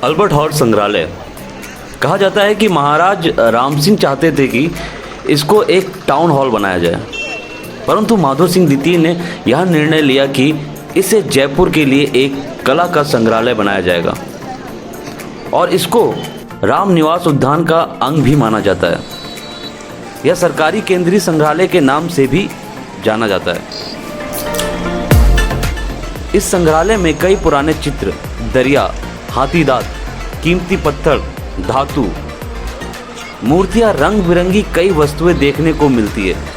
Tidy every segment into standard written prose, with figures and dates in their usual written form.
Albert hall संग्रहालय। कहा जाता है कि महाराज राम सिंह चाहते थे कि इसको एक टाउन हॉल बनाया जाए, परंतु माधो सिंह द्वितीय ने यह निर्णय लिया कि इसे जयपुर के लिए एक कला का संग्रहालय बनाया जाएगा और इसको राम निवास उद्यान का अंग भी माना जाता है। यह सरकारी केंद्रीय संग्रहालय के नाम से भी जाना जाता है। इस संग्रहालय में कई पुराने चित्र, दरिया, हाथी दांत, कीमती पत्थर, धातु, मूर्तियां, रंग बिरंगी कई वस्तुएं देखने को मिलती है।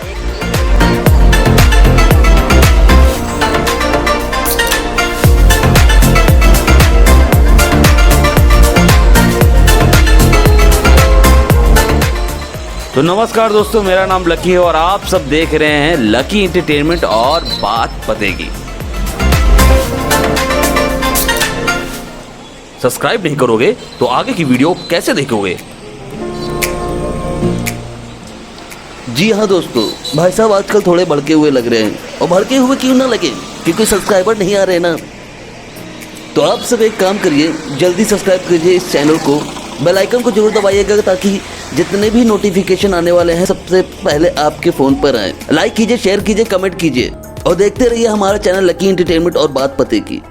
तो नमस्कार दोस्तों, मेरा नाम लकी है और आप सब देख रहे हैं लकी एंटरटेनमेंट और बात पते की। सब्सक्राइब नहीं करोगे तो आगे की वीडियो कैसे देखोगे? जी हाँ दोस्तों, भाई साहब आजकल थोड़े भड़के हुए लग रहे हैं, और भड़के हुए क्यों ना लगे, क्योंकि सब्सक्राइबर नहीं आ रहे ना। तो आप सब एक काम करिए, जल्दी सब्सक्राइब कीजिए इस चैनल को, बेल आइकन को जरूर दबाइएगा ताकि जितने भी नोटिफिकेशन आने वाले हैं सबसे पहले आपके फ़ोन पर आए। लाइक कीजिए, शेयर कीजिए, कमेंट कीजिए और देखते रहिए हमारा चैनल लकी एंटरटेनमेंट और बात पते की।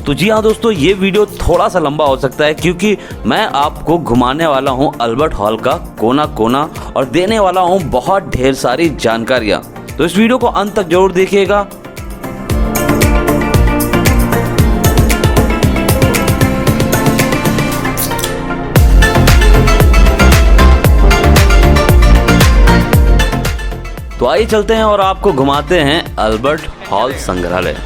तो जी हाँ दोस्तों, ये वीडियो थोड़ा सा लंबा हो सकता है क्योंकि मैं आपको घुमाने वाला हूँ अल्बर्ट हॉल का कोना कोना और देने वाला हूँ बहुत ढेर सारी जानकारियाँ। तो इस वीडियो को अंत तक जरूर देखिएगा। तो आइए चलते हैं और आपको घुमाते हैं अल्बर्ट हॉल संग्रहालय।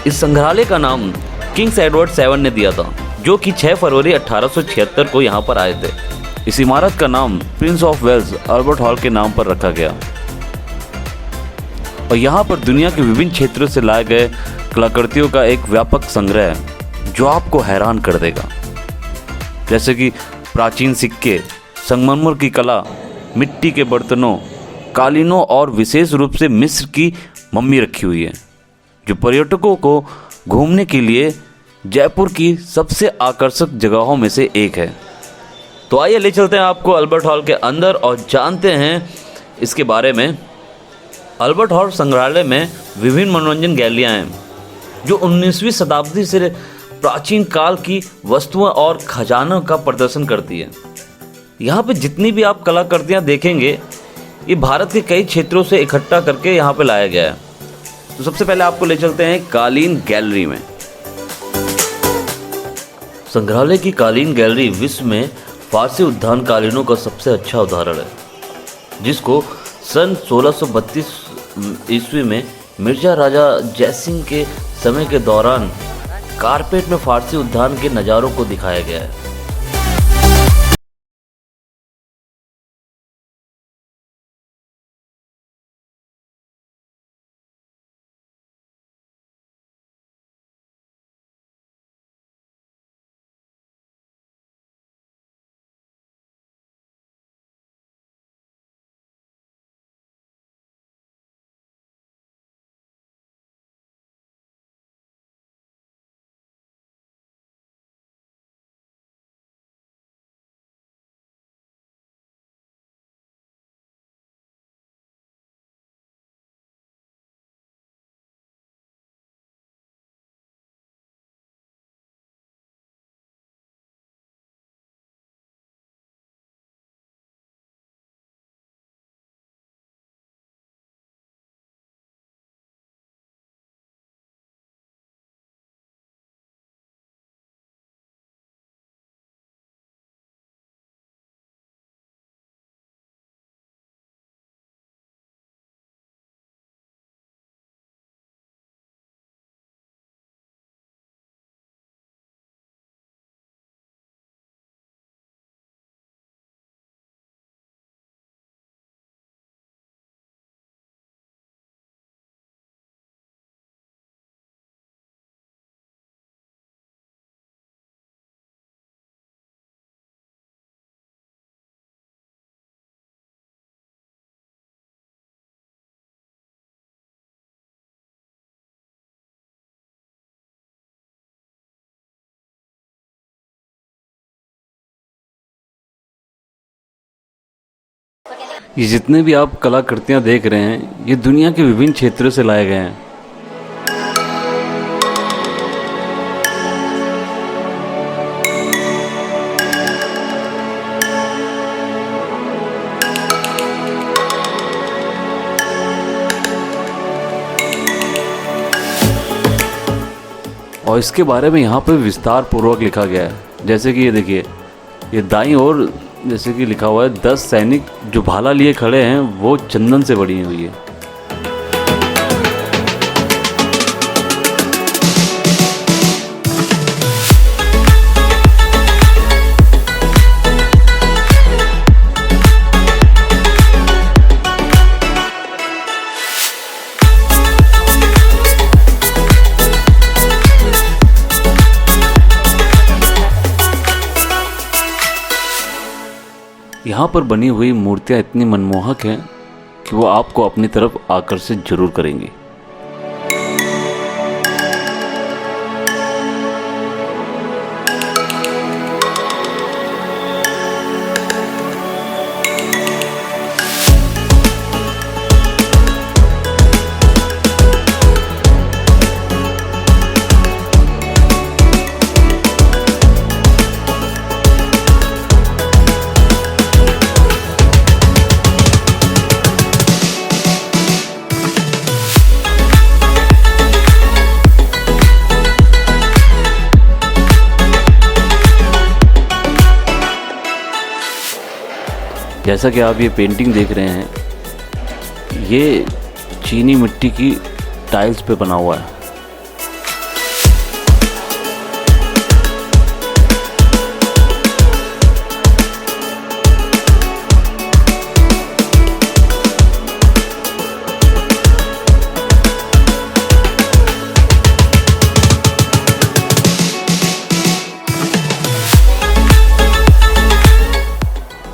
इस संग्रहालय का नाम किंग्स एडवर्ड 7 ने दिया था, जो कि 6 फरवरी 1876 को यहाँ पर आए थे। इस इमारत का नाम Prince of Wales Albert Hall के नाम पर रखा गया और यहाँ पर दुनिया के विभिन्न क्षेत्रों से लाए गए कलाकृतियों का एक व्यापक संग्रह है जो आपको हैरान कर देगा, जैसे कि प्राचीन सिक्के, संगमरमर की कला, मिट्टी के बर्तनों, कालीनों और विशेष रूप से मिस्र की मम्मी रखी हुई है, जो पर्यटकों को घूमने के लिए जयपुर की सबसे आकर्षक जगहों में से एक है। तो आइए ले चलते हैं आपको अल्बर्ट हॉल के अंदर और जानते हैं इसके बारे में। अल्बर्ट हॉल संग्रहालय में विभिन्न मनोरंजन गैलरियां हैं जो 19वीं शताब्दी से प्राचीन काल की वस्तुओं और खजानों का प्रदर्शन करती है। यहाँ पे जितनी भी आप कलाकृतियाँ देखेंगे, ये भारत के कई क्षेत्रों से इकट्ठा करके यहाँ पे लाया गया है। तो सबसे पहले आपको ले चलते हैं कालीन गैलरी में। संग्रहालय की कालीन गैलरी विश्व में फारसी उद्यान कालीनों का सबसे अच्छा उदाहरण है, जिसको सन 1632 ईस्वी में मिर्जा राजा जयसिंह के समय के दौरान कारपेट में फारसी उद्यान के नज़ारों को दिखाया गया है। ये जितने भी आप कलाकृतियाँ देख रहे हैं ये दुनिया के विभिन्न क्षेत्रों से लाए गए हैं। और इसके बारे में यहाँ पे विस्तार पूर्वक लिखा गया है। जैसे कि ये देखिए, ये दाईं ओर जैसे कि लिखा हुआ है 10 सैनिक जो भाला लिए खड़े हैं वो चंदन से बनी हुई है। यहाँ पर बनी हुई मूर्तियाँ इतनी मनमोहक हैं कि वो आपको अपनी तरफ आकर्षित जरूर करेंगी। जैसा कि आप ये पेंटिंग देख रहे हैं, ये चीनी मिट्टी की टाइल्स पे बना हुआ है।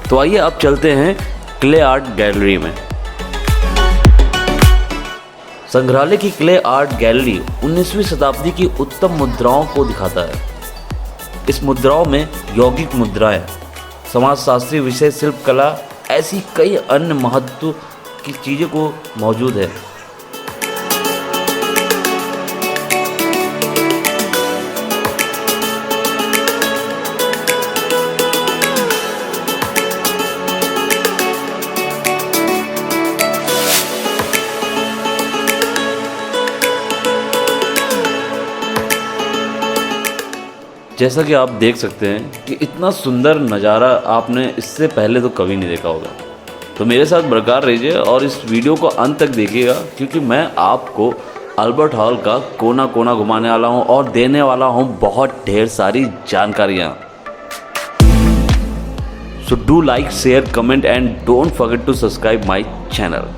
तो आइए अब चलते हैं क्ले आर्ट गैलरी में। संग्रहालय की क्ले आर्ट गैलरी 19वीं शताब्दी की उत्तम मुद्राओं को दिखाता है। इस मुद्राओं में यौगिक मुद्राएं, समाजशास्त्री विषय, शिल्प कला, ऐसी कई अन्य महत्व की चीज़ों को मौजूद है। जैसा कि आप देख सकते हैं कि इतना सुंदर नज़ारा आपने इससे पहले तो कभी नहीं देखा होगा। तो मेरे साथ बरकरार रहिए और इस वीडियो को अंत तक देखिएगा, क्योंकि मैं आपको अल्बर्ट हॉल का कोना कोना घुमाने वाला हूं और देने वाला हूं बहुत ढेर सारी जानकारियां। So do like, share, comment and don't forget to subscribe my channel.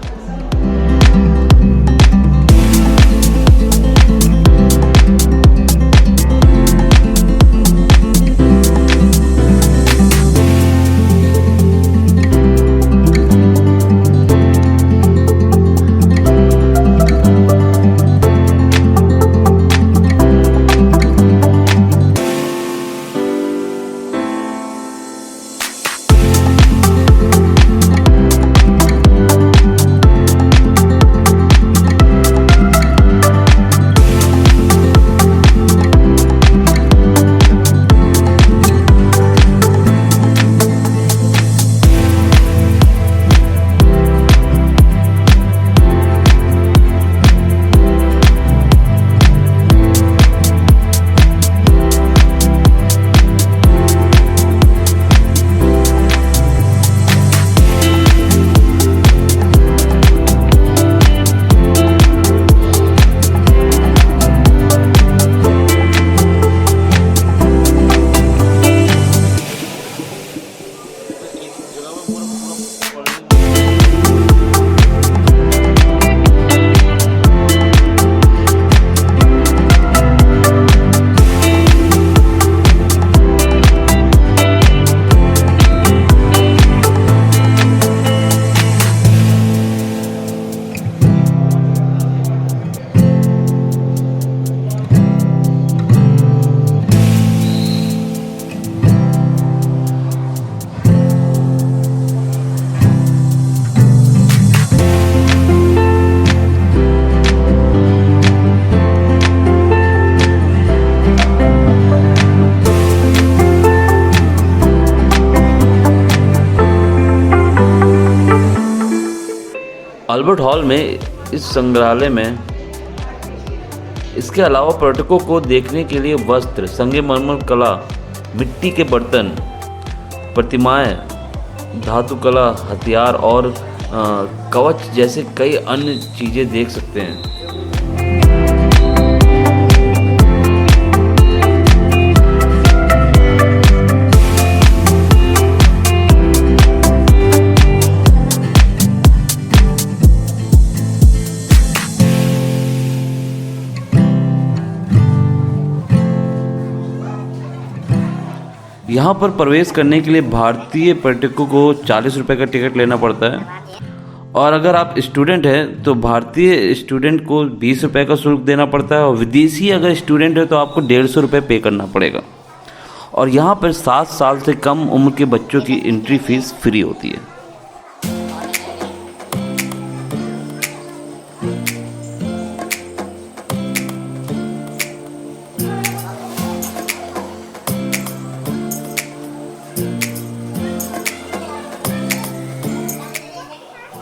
Albert Hall में इस संग्रहालय में इसके अलावा पर्यटकों को देखने के लिए वस्त्र, संगमरमर कला, मिट्टी के बर्तन, प्रतिमाएं, धातु कला, हथियार और कवच जैसे कई अन्य चीज़ें देख सकते हैं। यहाँ पर प्रवेश करने के लिए भारतीय पर्यटकों को 40 रुपये का टिकट लेना पड़ता है, और अगर आप स्टूडेंट हैं तो भारतीय स्टूडेंट को 20 रुपये का शुल्क देना पड़ता है, और विदेशी अगर स्टूडेंट है तो आपको 150 रुपये पे करना पड़ेगा। और यहाँ पर 7 साल से कम उम्र के बच्चों की एंट्री फीस फ्री होती है।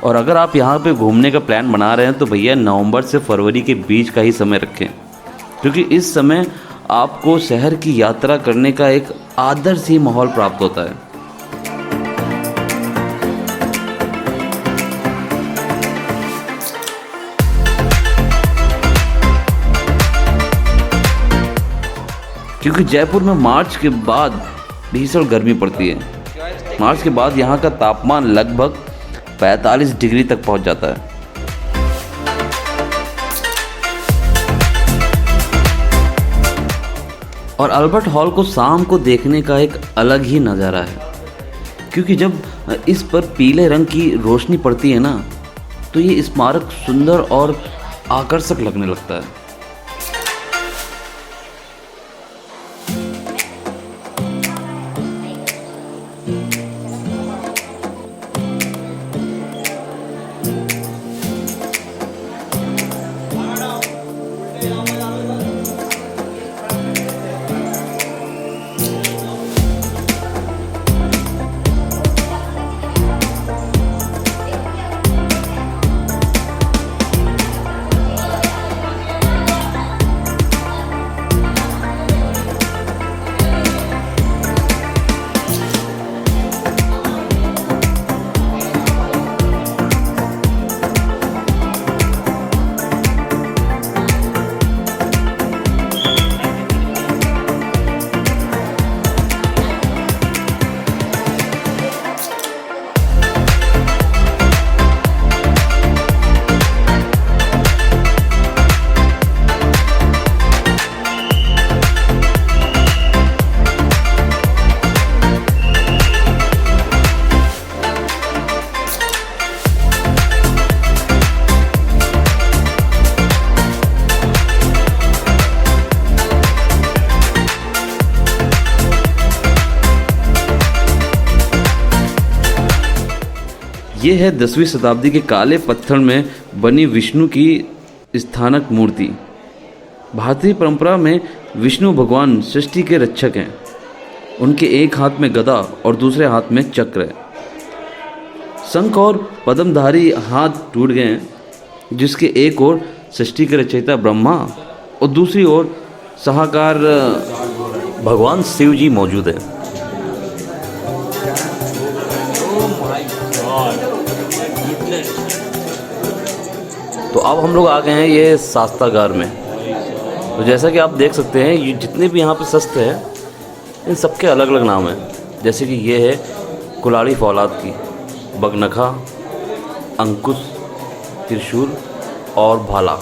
और अगर आप यहाँ पे घूमने का प्लान बना रहे हैं तो भैया नवंबर से फरवरी के बीच का ही समय रखें, क्योंकि इस समय आपको शहर की यात्रा करने का एक आदर्श ही माहौल प्राप्त होता है। क्योंकि जयपुर में मार्च के बाद भीषण गर्मी पड़ती है। मार्च के बाद यहाँ का तापमान लगभग 45 डिग्री तक पहुंच जाता है। और अल्बर्ट हॉल को शाम को देखने का एक अलग ही नज़ारा है, क्योंकि जब इस पर पीले रंग की रोशनी पड़ती है ना, तो ये स्मारक सुंदर और आकर्षक लगने लगता है। ये है 10वीं शताब्दी के काले पत्थर में बनी विष्णु की स्थानक मूर्ति। भारतीय परंपरा में विष्णु भगवान सृष्टि के रक्षक हैं। उनके एक हाथ में गदा और दूसरे हाथ में चक्र है। शंख और पद्मधारी हाथ टूट गए हैं, जिसके एक ओर सृष्टि के रचयिता ब्रह्मा और दूसरी ओर सहाकार भगवान शिव जी मौजूद है। तो अब हम लोग आ गए हैं ये शास्त्रागार में। तो जैसा कि आप देख सकते हैं, ये जितने भी यहाँ पे शस्त्र हैं इन सबके अलग अलग नाम हैं। जैसे कि ये है कुल्हाड़ी फौलाद की, बगनखा, अंकुश, त्रिशूल और भाला।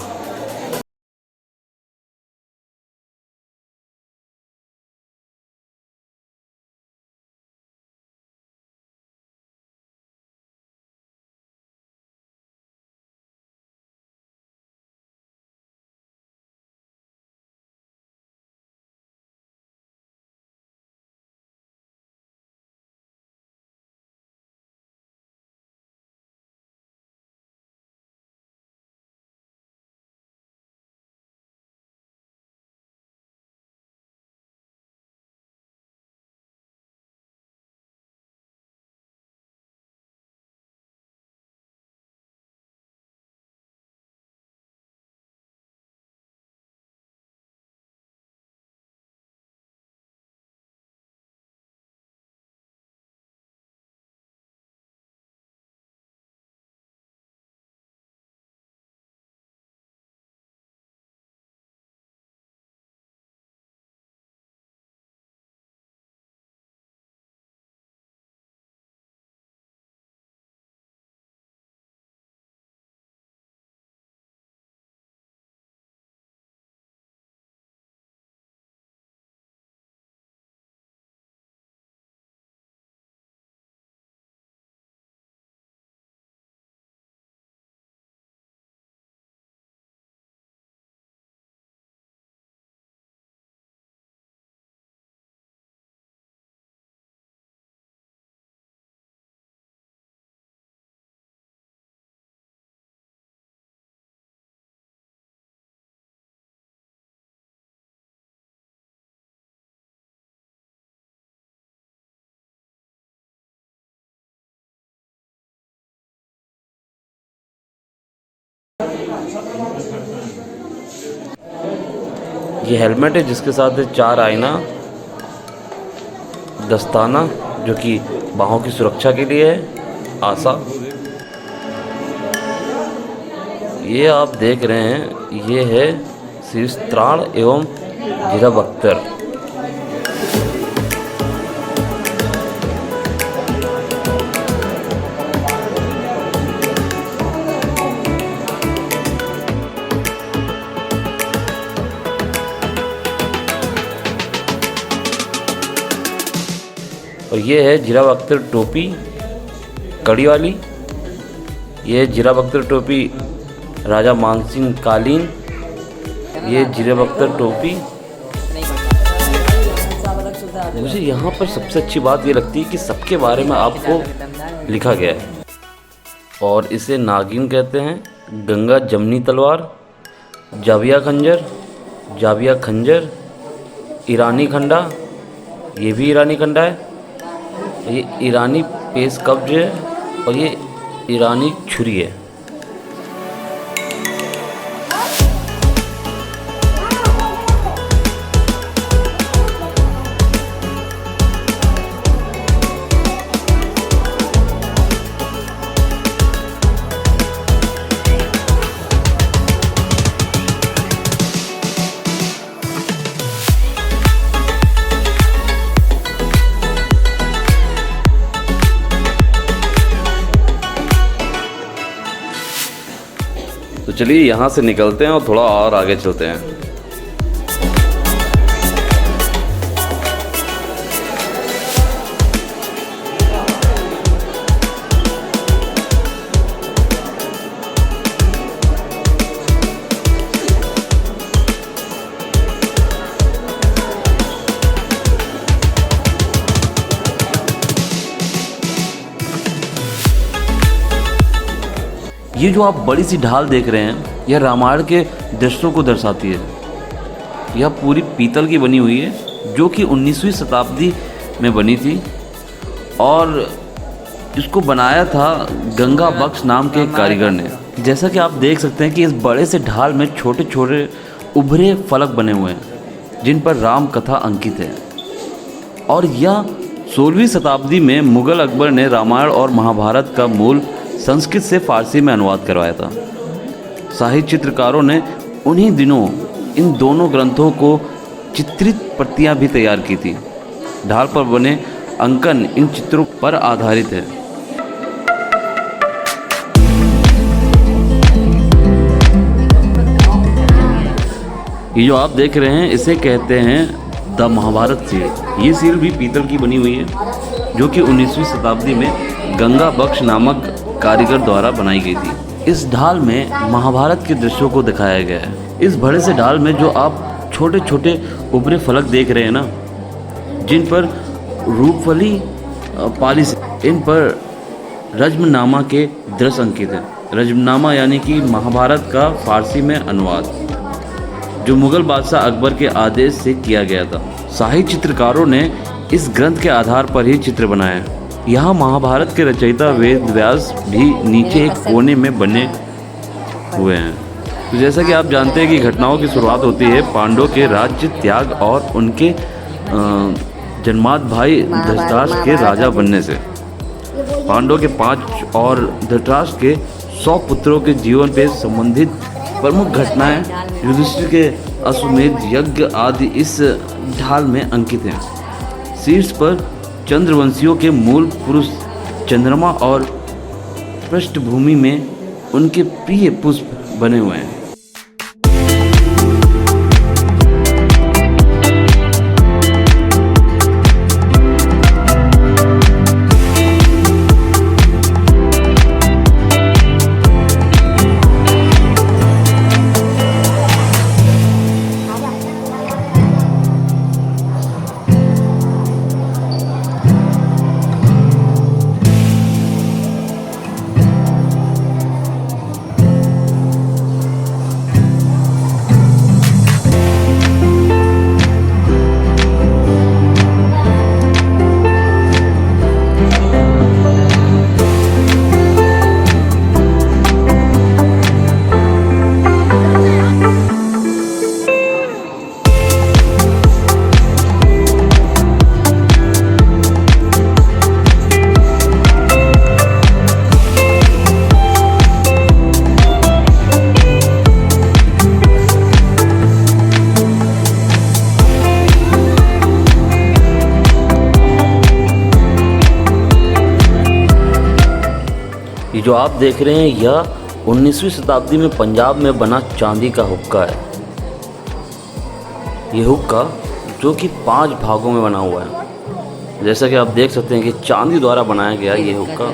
ये हेलमेट है जिसके साथ है 4 आईना, दस्ताना जो कि बाहों की सुरक्षा के लिए है, आसा। ये आप देख रहे हैं, ये है शीर्ष त्राण एवं जिरह बख्तर। और ये है जिरह बख्तर टोपी कड़ी वाली। ये है जिरह बख्तर टोपी राजा मानसिंह कालीन। ये जिरह बख्तर टोपी। मुझे यहाँ पर सबसे अच्छी बात ये लगती है कि सबके बारे में आपको लिखा गया है। और इसे नागिन कहते हैं, गंगा जमनी तलवार, जाबिया खंजर, जाबिया खंजर, ईरानी खंडा, ये भी ईरानी खंडा है, ये ईरानी पेश कब्ज है, और ये ईरानी छुरी है। तो चलिए यहाँ से निकलते हैं और थोड़ा और आगे चलते हैं। ये जो आप बड़ी सी ढाल देख रहे हैं, यह रामायण के दृश्यों को दर्शाती है। यह पूरी पीतल की बनी हुई है, जो कि 19वीं शताब्दी में बनी थी, और इसको बनाया था गंगा बख्श नाम के एक कारीगर ने। जैसा कि आप देख सकते हैं कि इस बड़े से ढाल में छोटे छोटे उभरे फलक बने हुए हैं, जिन पर राम कथा अंकित है। और यह 16वीं शताब्दी में मुगल अकबर ने रामायण और महाभारत का मूल संस्कृत से फारसी में अनुवाद करवाया था। साहित्य चित्रकारों ने उन्हीं दिनों इन दोनों ग्रंथों को चित्रित प्रतियां भी तैयार की थी। ढाल पर बने अंकन इन चित्रों पर आधारित है। ये जो आप देख रहे हैं, इसे कहते हैं द महाभारत सील। ये सील भी पीतल की बनी हुई है, जो कि 19वीं शताब्दी में गंगा बख्श नामक कारीगर द्वारा बनाई गई थी। इस ढाल में महाभारत के दृश्यों को दिखाया गया है। इस बड़े से ढाल में जो आप छोटे छोटे उभरे फलक देख रहे हैं ना, जिन पर रूपफली पालिश, इन पर रज्मनामा के दृश्य अंकित हैं। रज्मनामा यानी कि महाभारत का फारसी में अनुवाद, जो मुगल बादशाह अकबर के आदेश से किया गया था। साहित्य चित्रकारों ने इस ग्रंथ के आधार पर ही चित्र बनाए हैं। यहाँ महाभारत के रचयिता वेद व्यास भी नीचे एक कोने में बने हुए हैं। तो जैसा कि आप जानते हैं कि घटनाओं की शुरुआत होती है पांडवों के राज्य त्याग और उनके जन्माद भाई धृतराष्ट्र के राजा बनने से। पांडवों के 5 और धृतराष्ट्र के 100 पुत्रों के जीवन पे संबंधित प्रमुख घटनाएं, युधिष्ठिर के अश्वमेध यज्ञ आदि इस ढाल में अंकित हैं। शीर्ष पर चंद्रवंशियों के मूल पुरुष चंद्रमा और पृष्ठभूमि में उनके प्रिय पुष्प बने हुए हैं। ये जो आप देख रहे हैं यह 19वीं शताब्दी में पंजाब में बना चांदी का हुक्का है। ये हुक्का जो कि 5 भागों में बना हुआ है। जैसा कि आप देख सकते हैं कि चांदी द्वारा बनाया गया ये हुक्का।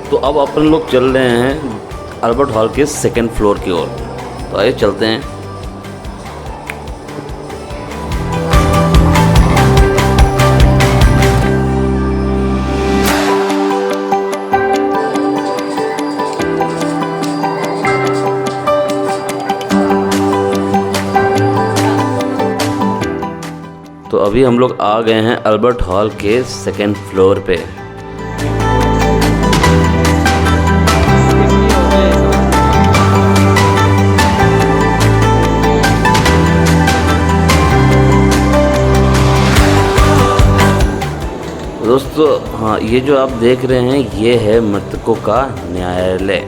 तो अब अपन लोग चल रहे हैं अल्बर्ट हॉल के 2nd फ्लोर की ओर। तो आइए चलते हैं। तो अभी हम लोग आ गए हैं अल्बर्ट हॉल के 2nd फ्लोर पे। दोस्तों हाँ, ये जो आप देख रहे हैं ये है मृतकों का न्यायालय।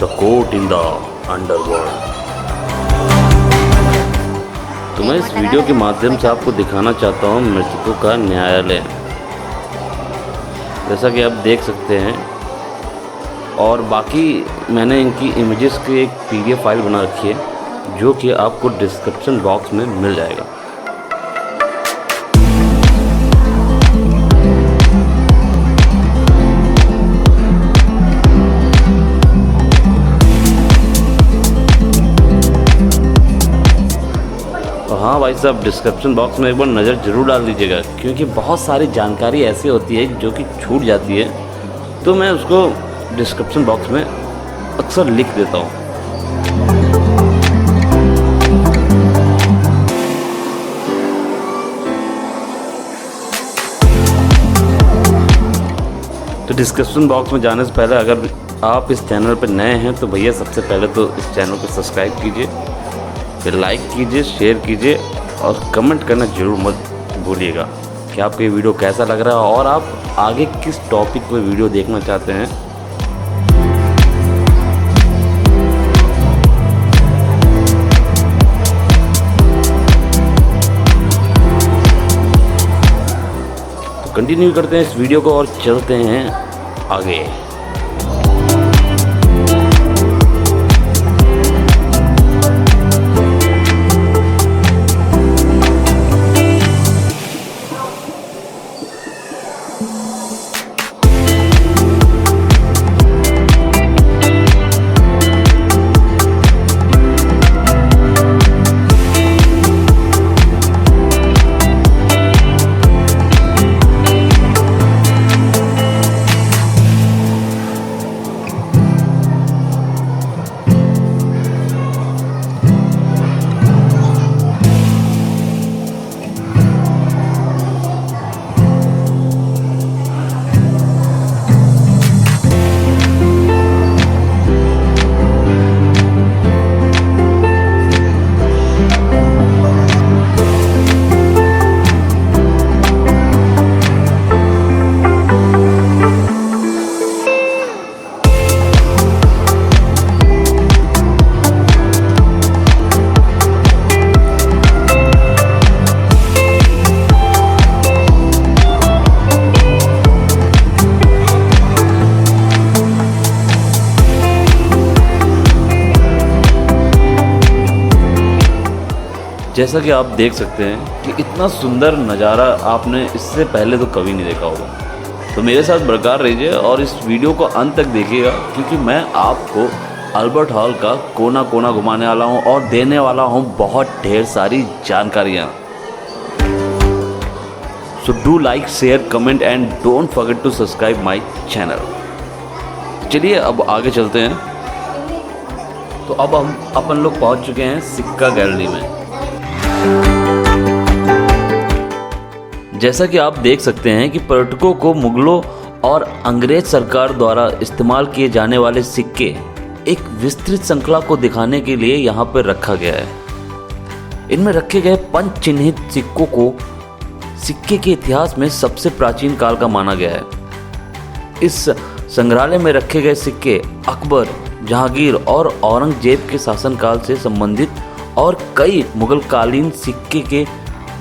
The court in the underworld. तो मैं इस वीडियो के माध्यम से आपको दिखाना चाहता हूँ मृतकों का न्यायालय। जैसा कि आप देख सकते हैं, और बाकी मैंने इनकी इमेजेस की एक PDF फाइल बना रखी है जो कि आपको डिस्क्रिप्शन बॉक्स में मिल जाएगा। तो हाँ भाई साहब, डिस्क्रिप्शन बॉक्स में एक बार नज़र ज़रूर डाल दीजिएगा, क्योंकि बहुत सारी जानकारी ऐसी होती है जो कि छूट जाती है, तो मैं उसको डिस्क्रिप्शन बॉक्स में अक्सर लिख देता हूँ। तो डिस्क्रिप्शन बॉक्स में जाने से पहले अगर आप इस चैनल पर नए हैं तो भैया सबसे पहले तो इस चैनल को सब्सक्राइब कीजिए, फिर लाइक कीजिए, शेयर कीजिए और कमेंट करना जरूर मत भूलिएगा कि आपको ये वीडियो कैसा लग रहा है और आप आगे किस टॉपिक पर वीडियो देखना चाहते हैं। कंटिन्यू करते हैं इस वीडियो को और चलते हैं आगे। जैसा कि आप देख सकते हैं कि इतना सुंदर नज़ारा आपने इससे पहले तो कभी नहीं देखा होगा। तो मेरे साथ बरकरार रहिए और इस वीडियो को अंत तक देखिएगा, क्योंकि मैं आपको अल्बर्ट हॉल का कोना कोना घुमाने वाला हूँ और देने वाला हूँ बहुत ढेर सारी जानकारियाँ। So do like, share, comment and don't forget to subscribe my channel. चलिए अब आगे चलते हैं। तो अब हम अपन लोग पहुंच चुके हैं सिक्का गैलरी में। जैसा कि आप देख सकते हैं कि पर्यटकों को मुगलों और अंग्रेज सरकार द्वारा इस्तेमाल किए जाने वाले सिक्के एक विस्तृत श्रृंखला को दिखाने के लिए यहाँ पर रखा गया है। इनमें रखे गए पंच चिन्हित सिक्कों को सिक्के के इतिहास में सबसे प्राचीन काल का माना गया है। इस संग्रहालय में रखे गए सिक्के अकबर, जहांगीर और औरंगजेब के शासनकाल से संबंधित और कई मुगलकालीन सिक्के के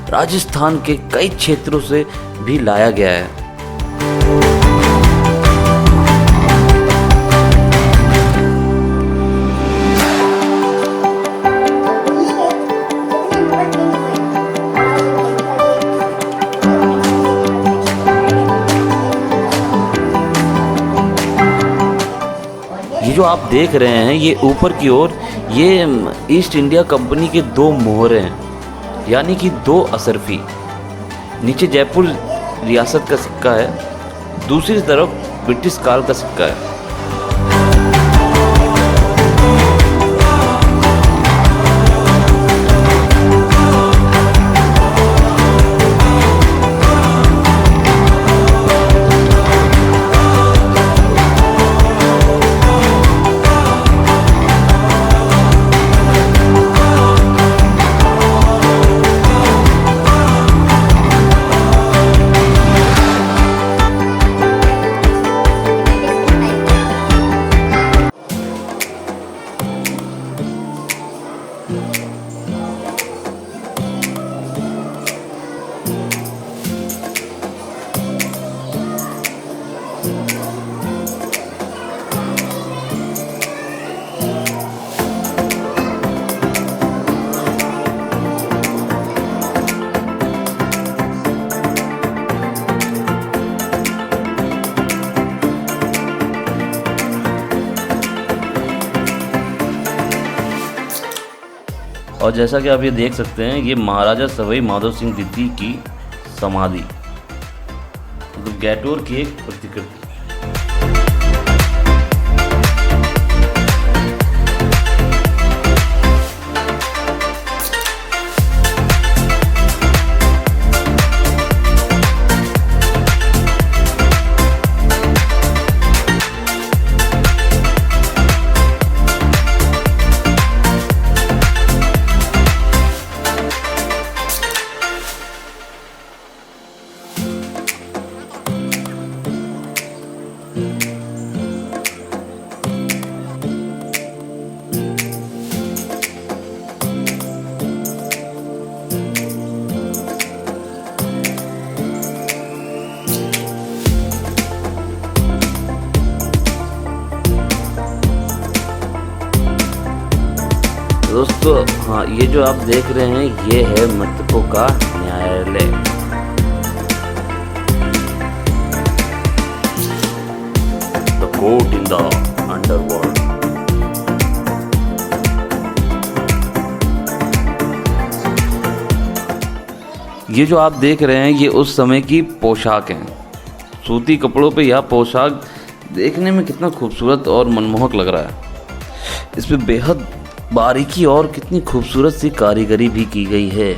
राजस्थान के कई क्षेत्रों से भी लाया गया है। ये जो आप देख रहे हैं ये ऊपर की ओर ये ईस्ट इंडिया कंपनी के 2 मोहरे हैं, यानी कि 2 असरफी। नीचे जयपुर रियासत का सिक्का है, दूसरी तरफ ब्रिटिश काल का सिक्का है। और जैसा कि आप ये देख सकते हैं ये महाराजा सवाई माधो सिंह द्वितीय की समाधि, मतलब गैटोर की एक प्रतिकृति। दोस्तों हाँ, ये जो आप देख रहे हैं ये है मृतकों का न्यायालय। The court in the underworld. ये जो आप देख रहे हैं ये उस समय की पोशाक है। सूती कपड़ों पे यह पोशाक देखने में कितना खूबसूरत और मनमोहक लग रहा है। इस पे बेहद बारीकी और कितनी खूबसूरत सी कारीगरी भी की गई है।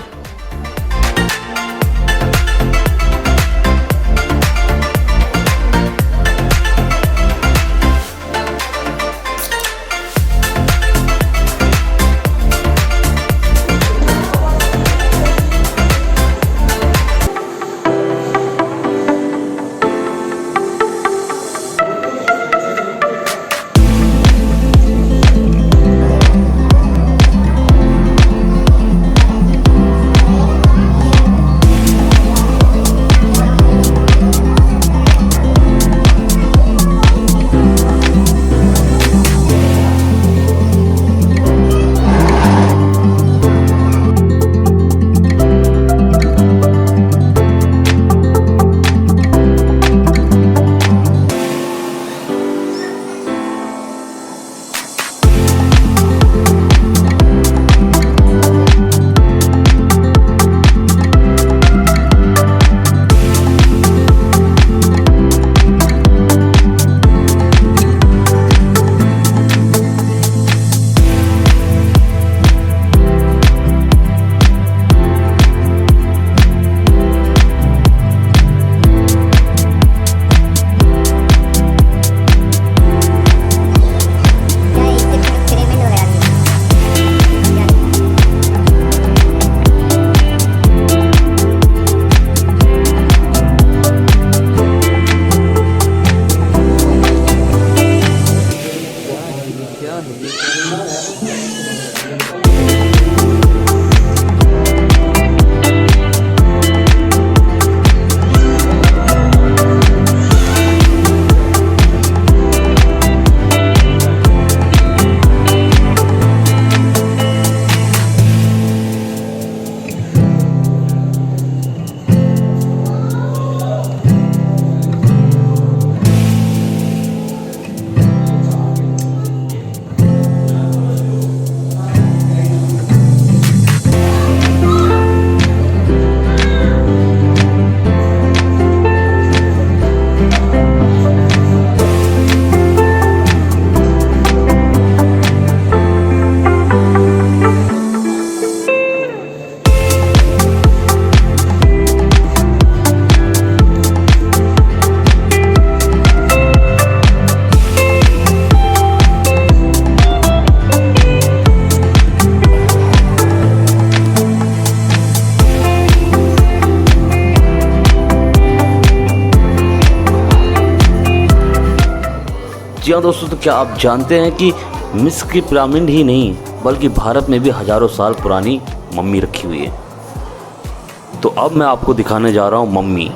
जी हाँ दोस्तों, तो क्या आप जानते हैं कि मिस्र की पिरामिड ही नहीं बल्कि भारत में भी हजारों साल पुरानी मम्मी रखी हुई है। तो अब मैं आपको दिखाने जा रहा हूँ मम्मी।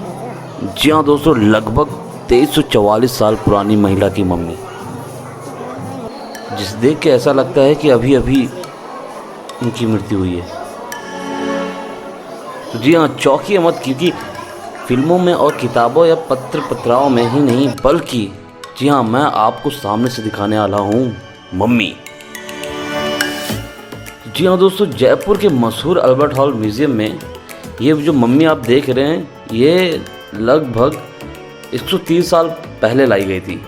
जी हाँ दोस्तों, लगभग 2344 साल पुरानी महिला की मम्मी, जिसे देख के ऐसा लगता है कि अभी अभी उनकी मृत्यु हुई है। तो जी हाँ, चौंकिए मत, क्योंकि फिल्मों में और किताबों या पत्र पत्राओं में ही नहीं बल्कि जी हाँ, मैं आपको सामने से दिखाने वाला हूँ मम्मी। जी हाँ दोस्तों, जयपुर के मशहूर अल्बर्ट हॉल म्यूज़ियम में ये जो मम्मी आप देख रहे हैं, ये लगभग 130 साल पहले लाई गई थी।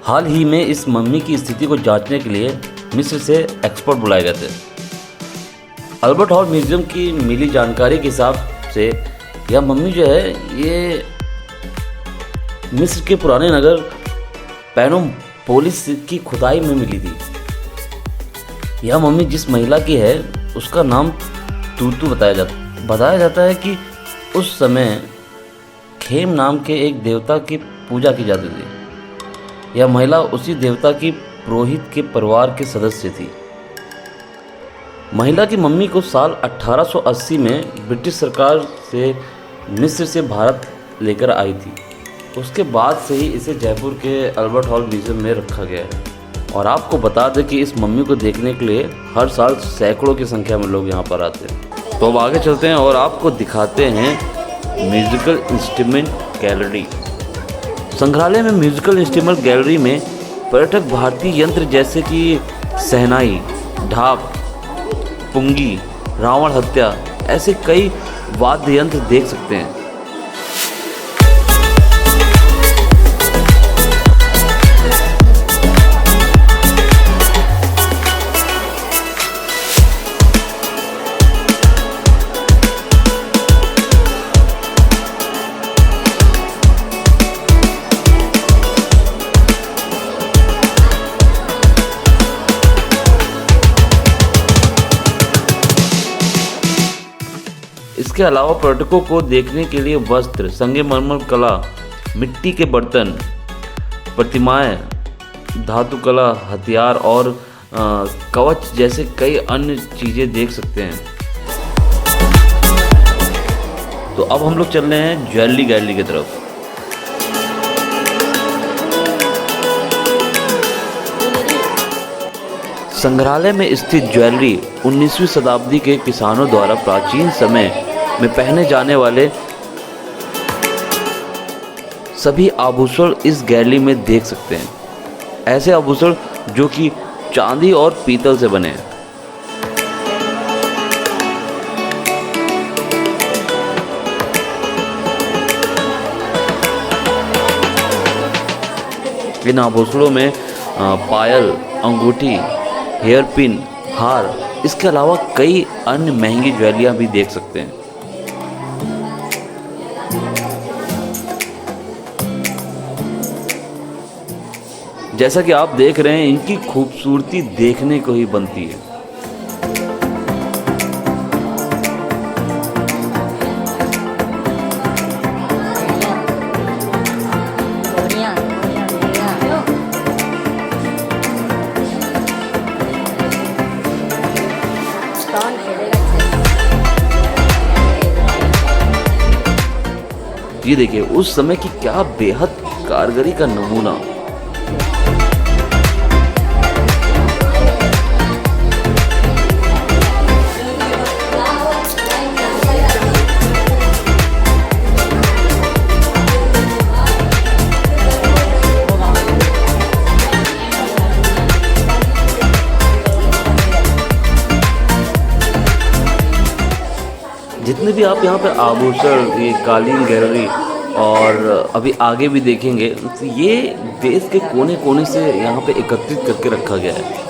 हाल ही में इस मम्मी की स्थिति को जांचने के लिए मिस्र से एक्सपर्ट बुलाए गए थे। अल्बर्ट हॉल म्यूज़ियम की मिली जानकारी के हिसाब से यह मम्मी जो है ये मिस्र के पुराने नगर पैनोपोलिस की खुदाई में मिली थी। यह मम्मी जिस महिला की है उसका नाम तूतू बताया जाता है कि उस समय खेम नाम के एक देवता की पूजा की जाती थी। यह महिला उसी देवता की पुरोहित के परिवार के सदस्य थी। महिला की मम्मी को साल 1880 में ब्रिटिश सरकार से मिस्र से भारत लेकर आई थी। उसके बाद से ही इसे जयपुर के अल्बर्ट हॉल म्यूज़ियम में रखा गया है। और आपको बता दें कि इस मम्मी को देखने के लिए हर साल सैकड़ों की संख्या में लोग यहाँ पर आते हैं। तो अब आगे चलते हैं और आपको दिखाते हैं म्यूज़िकल इंस्ट्रूमेंट गैलरी। संग्रहालय में म्यूज़िकल इंस्ट्रूमेंट गैलरी में पर्यटक भारतीय यंत्र जैसे कि शहनाई, ढाक, पुंगी, रावण हत्या ऐसे कई वाद्य यंत्र देख सकते हैं। इसके अलावा पर्यटकों को देखने के लिए वस्त्र, संगमरमर कला, मिट्टी के बर्तन, प्रतिमाएं, धातु कला, हथियार और कवच जैसे कई अन्य चीज़ें देख सकते हैं। तो अब हम लोग चल रहे हैं ज्वेलरी गैलरी की तरफ। संग्रहालय में स्थित ज्वेलरी 19वीं शताब्दी के किसानों द्वारा प्राचीन समय में पहने जाने वाले सभी आभूषण इस गैलरी में देख सकते हैं। ऐसे आभूषण जो कि चांदी और पीतल से बने हैं। इन आभूषणों में पायल, अंगूठी, हेयर पिन, हार, इसके अलावा कई अन्य महंगी ज्वेलरियां भी देख सकते हैं। जैसा कि आप देख रहे हैं, इनकी खूबसूरती देखने को ही बनती है। ये देखिए उस समय की क्या बेहद कारगरी का नमूना। जितने भी आप यहाँ पे आभूषण, ये कालीन गैलरी और अभी आगे भी देखेंगे, तो ये देश के कोने कोने से यहाँ पे एकत्रित करके रखा गया है।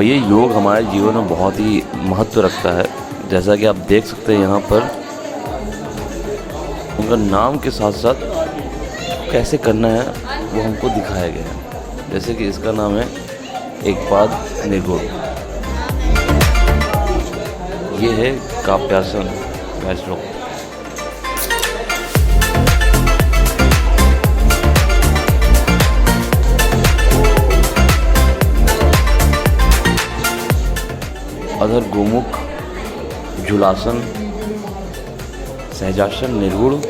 ये योग हमारे जीवन में बहुत ही महत्व रखता है। जैसा कि आप देख सकते हैं यहाँ पर उनका नाम के साथ साथ कैसे करना है वो हमको दिखाया गया है। जैसे कि इसका नाम है एकपाद निर्गुण, ये है काप्यासन वैष्णव। अधर गोमुख झूलासन, सहजासन निर्गुण,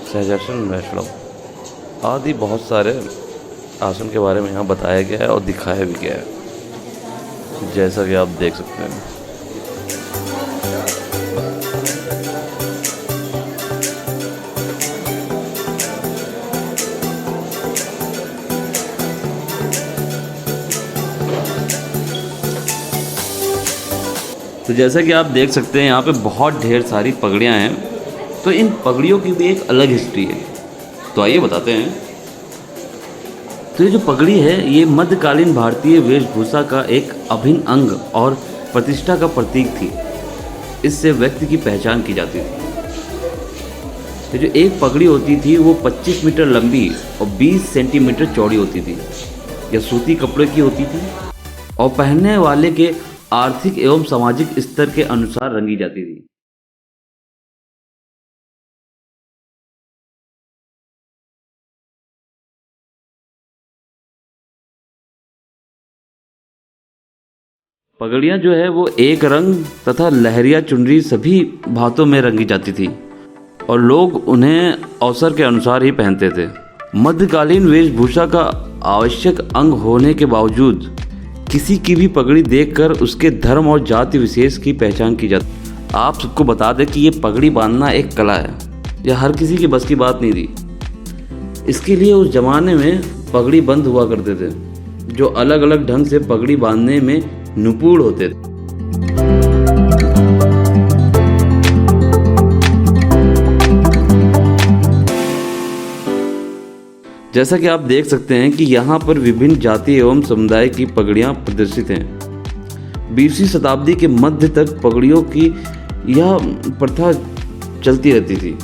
सहजासन वैष्णव आदि बहुत सारे आसन के बारे में यहाँ बताया गया है और दिखाया भी गया है, जैसा कि आप देख सकते हैं। तो जैसा कि आप देख सकते हैं यहाँ पे बहुत ढेर सारी पगड़ियाँ हैं। तो इन पगड़ियों की भी एक अलग हिस्ट्री है, तो आइए बताते हैं। तो ये जो पगड़ी है ये मध्यकालीन भारतीय वेशभूषा का एक अभिन्न अंग और प्रतिष्ठा का प्रतीक थी। इससे व्यक्ति की पहचान की जाती थी। तो जो एक पगड़ी होती थी वो 25 मीटर लंबी और 20 सेंटीमीटर चौड़ी होती थी। यह सूती कपड़े की होती थी और पहनने वाले के आर्थिक एवं सामाजिक स्तर के अनुसार रंगी जाती थी। पगड़ियाँ जो है वो एक रंग तथा लहरिया चुनरी सभी भांतों में रंगी जाती थी और लोग उन्हें अवसर के अनुसार ही पहनते थे। मध्यकालीन वेशभूषा का आवश्यक अंग होने के बावजूद किसी की भी पगड़ी देखकर उसके धर्म और जाति विशेष की पहचान की जाती। आप सबको बता दें कि ये पगड़ी बांधना एक कला है, यह हर किसी की बस की बात नहीं थी। इसके लिए उस जमाने में पगड़ी बंद हुआ करते थे जो अलग अलग ढंग से पगड़ी बांधने में निपुण होते थे। जैसा कि आप देख सकते हैं कि यहाँ पर विभिन्न जाति एवं समुदाय की पगड़ियाँ प्रदर्शित हैं। 20वीं शताब्दी के मध्य तक पगड़ियों की यह प्रथा चलती रहती थी।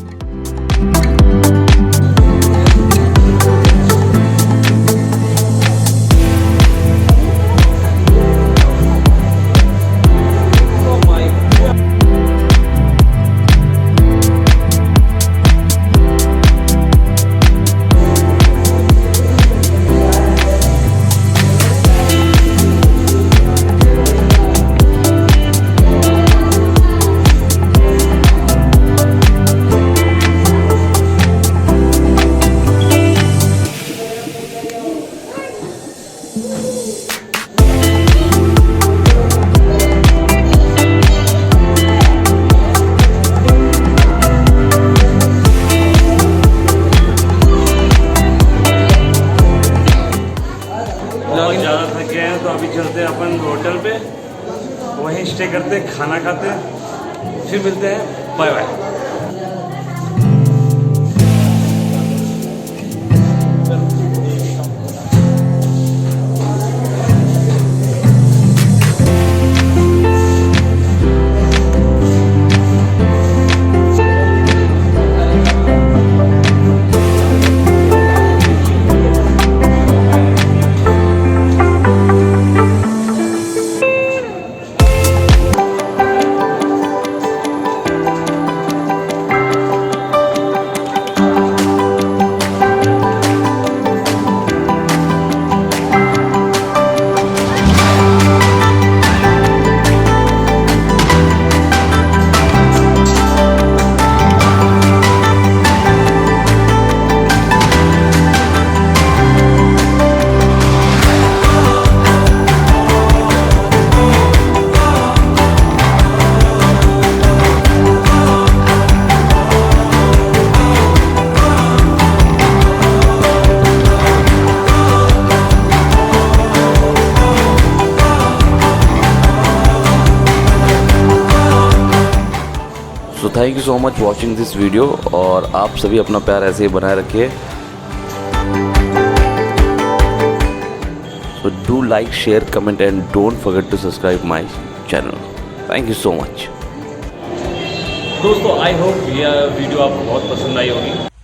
बहुत ज़्यादा थके हैं तो अभी चलते हैं अपन होटल पे, वहीं स्टे करते हैं, खाना खाते हैं, फिर मिलते हैं। Bye bye. Thank you so much watching this video, और आप सभी अपना प्यार ऐसे ही बनाए रखिए। So do like, share, comment and don't forget to subscribe my channel. Thank you so much. दोस्तों आई होप ये वीडियो आपको बहुत पसंद आई होगी।